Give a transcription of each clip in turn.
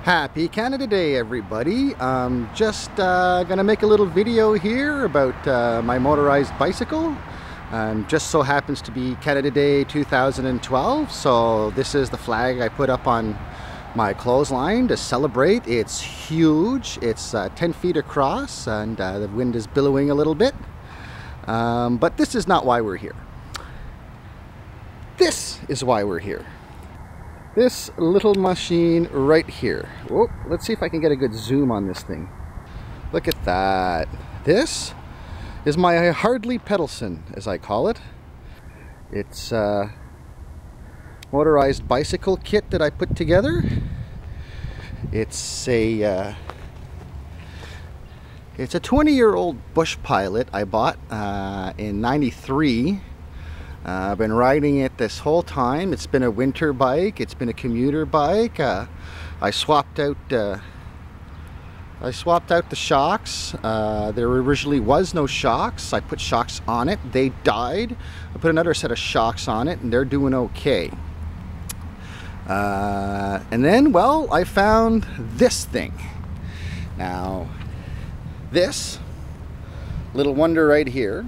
Happy Canada Day, everybody. Just gonna make a little video here about my motorized bicycle. Just so happens to be Canada Day 2012, so this is the flag I put up on my clothesline to celebrate. It's huge. It's 10 feet across, and the wind is billowing a little bit. But this is not why we're here. This is why we're here. This little machine right here. Oh, let's see if I can get a good zoom on this thing. Look at that. This is my Hardly Pedalson, as I call it. It's a motorized bicycle kit that I put together. It's a 20-year-old Bush Pilot I bought in '93. I've been riding it this whole time. It's been a winter bike. It's been a commuter bike. I swapped out the shocks. There originally was no shocks. I put shocks on it. They died. I put another set of shocks on it, and they're doing okay. And then, well, I found this thing. Now, this little wonder right here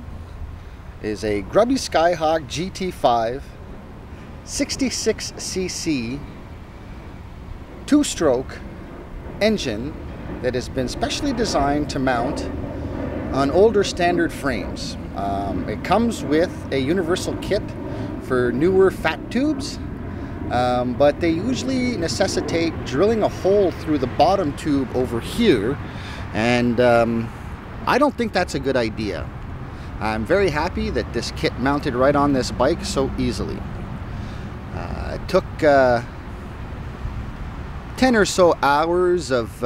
is a Grubby Skyhawk GT5 66cc two-stroke engine that has been specially designed to mount on older standard frames. It comes with a universal kit for newer fat tubes, but they usually necessitate drilling a hole through the bottom tube over here, and I don't think that's a good idea. I'm very happy that this kit mounted right on this bike so easily. It took 10 or so hours of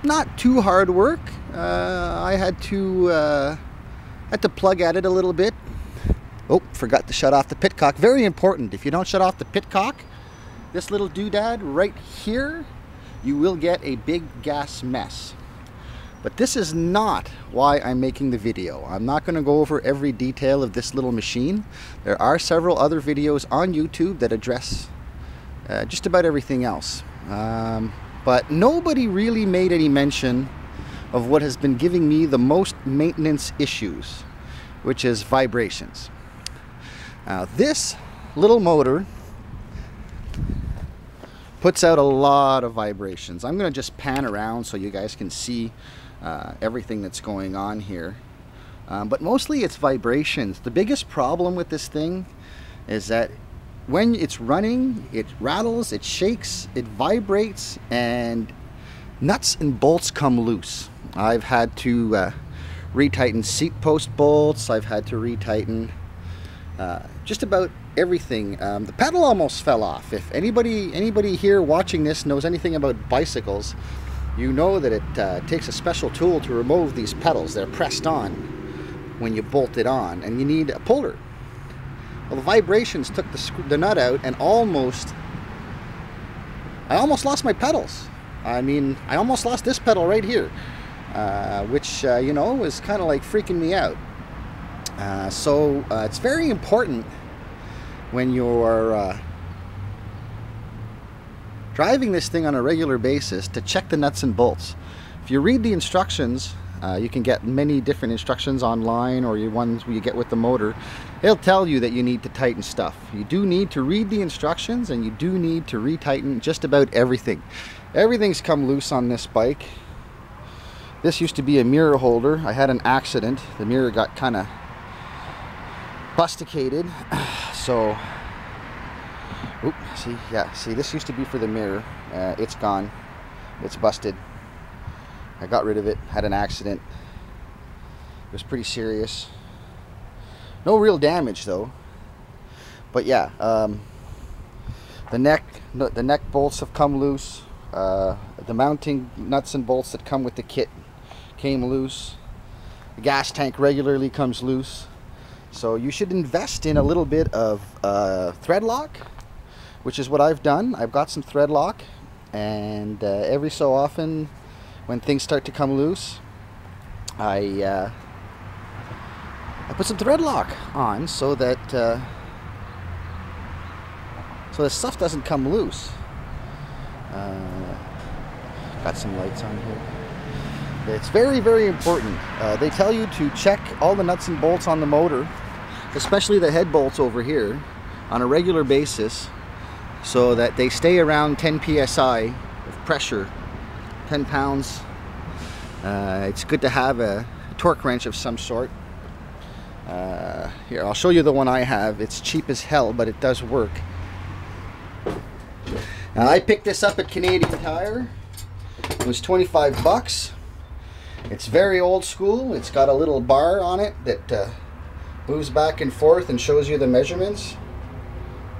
not too hard work. I had to plug at it a little bit. Oh, forgot to shut off the pitcock. Very important. If you don't shut off the pitcock, this little doodad right here, you will get a big gas mess. But this is not why I'm making the video. I'm not going to go over every detail of this little machine. There are several other videos on YouTube that address just about everything else. But nobody really made any mention of what has been giving me the most maintenance issues, which is vibrations. Now, this little motor puts out a lot of vibrations. I'm going to just pan around so you guys can see everything that's going on here, but mostly it's vibrations. The biggest problem with this thing is that when it's running, it rattles, it shakes, it vibrates, and nuts and bolts come loose. I've had to retighten seat post bolts. I've had to retighten just about everything. The pedal almost fell off. If anybody here watching this knows anything about bicycles, you know that it takes a special tool to remove these pedals. They're pressed on when you bolt it on, and you need a puller. Well, the vibrations took the nut out, and I almost lost my pedals. I mean, I almost lost this pedal right here, which you know, was kind of like freaking me out. So it's very important when you're driving this thing on a regular basis to check the nuts and bolts. If you read the instructions, you can get many different instructions online, or ones you get with the motor. It'll tell you that you need to tighten stuff. You do need to read the instructions, and you do need to retighten just about everything. Everything's come loose on this bike. This used to be a mirror holder. I had an accident. The mirror got kind of busticated, so oop, see, this used to be for the mirror. It's gone. It's busted. I got rid of it. Had an accident. It was pretty serious. No real damage though. But yeah, the neck bolts have come loose. The mounting nuts and bolts that come with the kit came loose. The gas tank regularly comes loose. So you should invest in a little bit of thread lock, which is what I've done. I've got some thread lock, and every so often when things start to come loose, I put some thread lock on so that so the stuff doesn't come loose. Got some lights on here. It's very, very important. They tell you to check all the nuts and bolts on the motor, especially the head bolts over here, on a regular basis, so that they stay around 10 psi of pressure, 10 pounds. It's good to have a torque wrench of some sort. Here, I'll show you the one I have. It's cheap as hell, but it does work. Now, I picked this up at Canadian Tire. It was 25 bucks. It's very old school. It's got a little bar on it that moves back and forth and shows you the measurements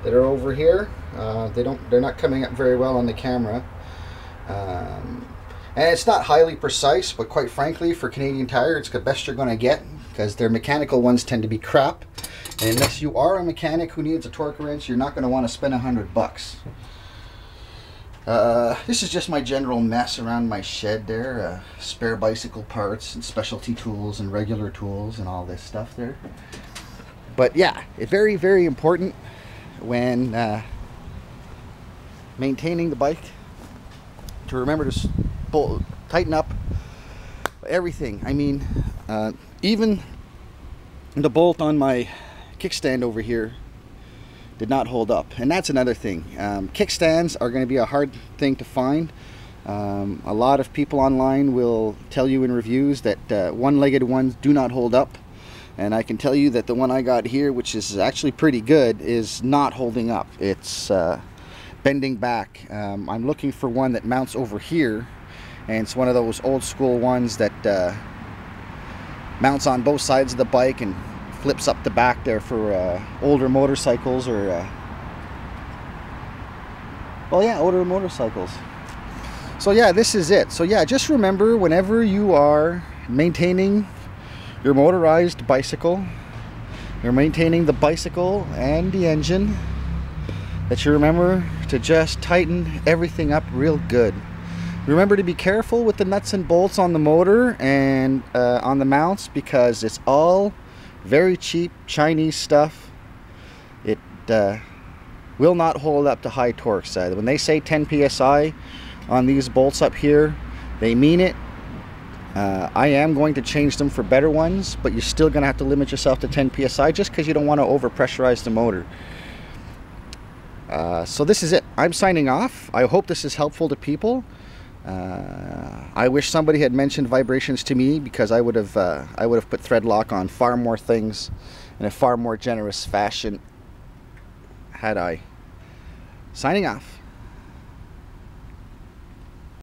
that are over here. They're not coming up very well on the camera. And it's not highly precise, but quite frankly, for Canadian Tire, it's the best you're going to get, because their mechanical ones tend to be crap. And unless you are a mechanic who needs a torque wrench, you're not going to want to spend 100 bucks. This is just my general mess around my shed there. Spare bicycle parts and specialty tools and regular tools and all this stuff there. But yeah, it's very, very important when maintaining the bike to remember to tighten up everything. I mean, even the bolt on my kickstand over here did not hold up, and that's another thing. Kickstands are going to be a hard thing to find. A lot of people online will tell you in reviews that one-legged ones do not hold up, and I can tell you that the one I got here, which is actually pretty good, is not holding up. It's bending back. I'm looking for one that mounts over here, and it's one of those old school ones that mounts on both sides of the bike and flips up the back there for older motorcycles, or well, yeah, older motorcycles. So yeah, this is it. So yeah, just remember, whenever you are maintaining your motorized bicycle, you're maintaining the bicycle and the engine, that you remember to just tighten everything up real good. Remember to be careful with the nuts and bolts on the motor and on the mounts, because it's all very cheap Chinese stuff. It will not hold up to high torques. When they say 10 psi on these bolts up here, they mean it. I am going to change them for better ones, but you're still going to have to limit yourself to 10 psi just because you don't want to over pressurize the motor. So this is it. I'm signing off. I hope this is helpful to people. I wish somebody had mentioned vibrations to me, because I would have put thread lock on far more things in a far more generous fashion had I. Signing off.